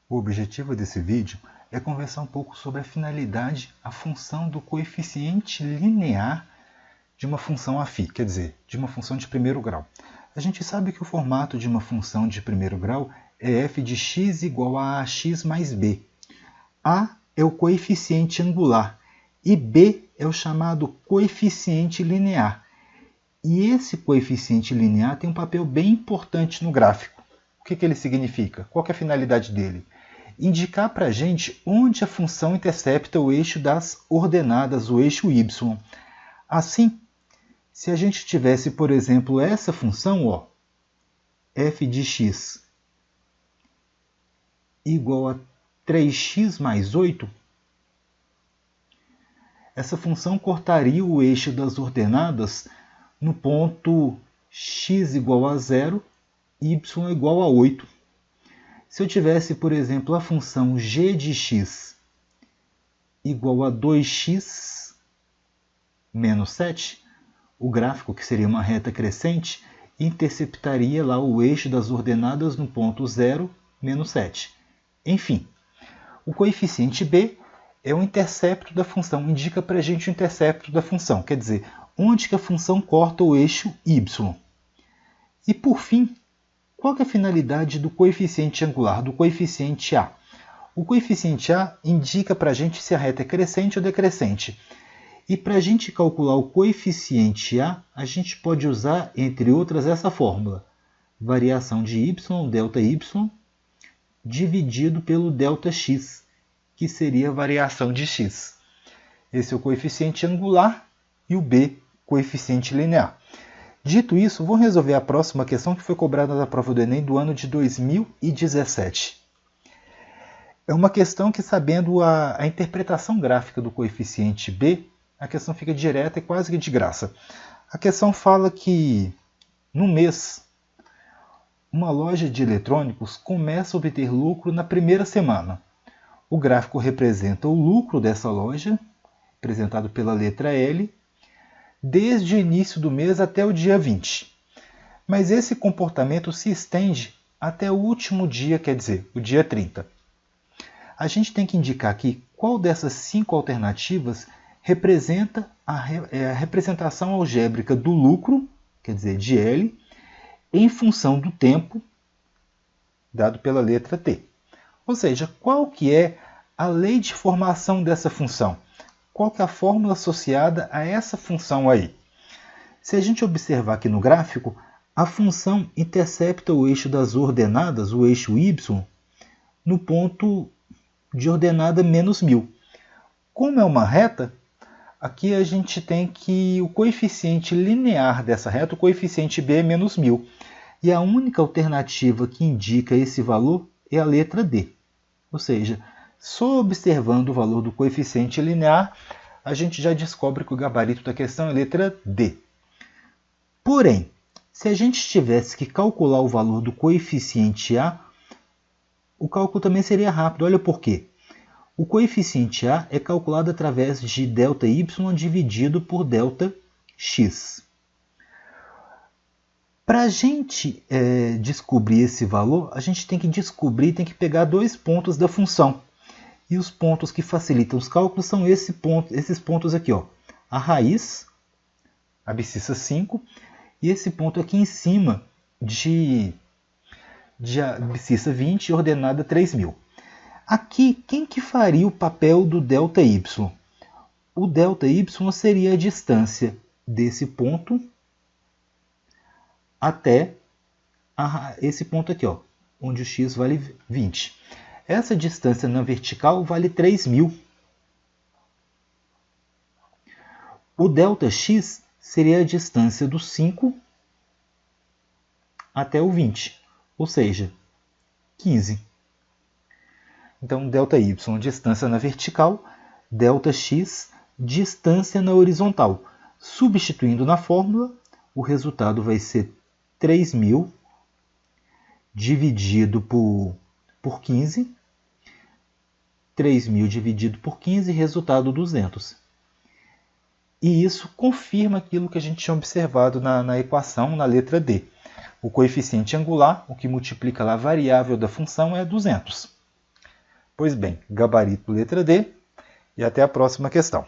O objetivo desse vídeo é conversar um pouco sobre a finalidade, a função do coeficiente linear de uma função afim, quer dizer, de uma função de primeiro grau. A gente sabe que o formato de uma função de primeiro grau é f de x igual a ax mais b. A é o coeficiente angular e b é o chamado coeficiente linear. E esse coeficiente linear tem um papel bem importante no gráfico. O que ele significa? Qual é a finalidade dele? Indicar para a gente onde a função intercepta o eixo das ordenadas, o eixo y. Assim, se a gente tivesse, por exemplo, essa função, f de x igual a 3x mais 8, essa função cortaria o eixo das ordenadas no ponto x igual a 0, y igual a 8. Se eu tivesse, por exemplo, a função g de x igual a 2x menos 7, o gráfico, que seria uma reta crescente, interceptaria lá o eixo das ordenadas no ponto 0, menos 7. Enfim, o coeficiente b é o intercepto da função, indica para a gente o intercepto da função, quer dizer, onde que a função corta o eixo y. E por fim, qual é a finalidade do coeficiente angular, do coeficiente a? O coeficiente a indica para a gente se a reta é crescente ou decrescente. E para a gente calcular o coeficiente a gente pode usar, entre outras, essa fórmula. Variação de y, ΔY, dividido pelo ΔX, que seria a variação de x. Esse é o coeficiente angular e o b, coeficiente linear. Dito isso, vou resolver a próxima questão que foi cobrada na prova do Enem do ano de 2017. É uma questão que, sabendo a interpretação gráfica do coeficiente b, a questão fica direta e quase que de graça. A questão fala que, no mês, uma loja de eletrônicos começa a obter lucro na primeira semana. O gráfico representa o lucro dessa loja, representado pela letra L, desde o início do mês até o dia 20. Mas esse comportamento se estende até o último dia, quer dizer, o dia 30. A gente tem que indicar aqui qual dessas 5 alternativas representa a representação algébrica do lucro, quer dizer, de L, em função do tempo, dado pela letra T. Ou seja, qual que é a lei de formação dessa função? Qual que é a fórmula associada a essa função aí? Se a gente observar aqui no gráfico, a função intercepta o eixo das ordenadas, o eixo y, no ponto de ordenada menos 1000. Como é uma reta, aqui a gente tem que o coeficiente linear dessa reta, o coeficiente b é menos 1000. E a única alternativa que indica esse valor é a letra D. Ou seja, só observando o valor do coeficiente linear, a gente já descobre que o gabarito da questão é a letra D. Porém, se a gente tivesse que calcular o valor do coeficiente A, o cálculo também seria rápido. Olha por quê. O coeficiente A é calculado através de ΔY dividido por ΔX. Para a gente descobrir esse valor, a gente tem que pegar 2 pontos da função. E os pontos que facilitam os cálculos são esses pontos aqui. A raiz, abscissa 5, e esse ponto aqui em cima de abscissa 20 e ordenada 3000. Aqui, quem que faria o papel do ΔY? O ΔY seria a distância desse ponto até esse ponto aqui, onde o x vale 20. Essa distância na vertical vale 3000. O ΔX seria a distância do 5 até o 20, ou seja, 15. Então, ΔY, distância na vertical, ΔX, distância na horizontal. Substituindo na fórmula, o resultado vai ser 3000 dividido por 15. 3.000 dividido por 15, resultado 200. E isso confirma aquilo que a gente tinha observado na equação, na letra D. O coeficiente angular, o que multiplica lá a variável da função, é 200. Pois bem, gabarito letra D, e até a próxima questão.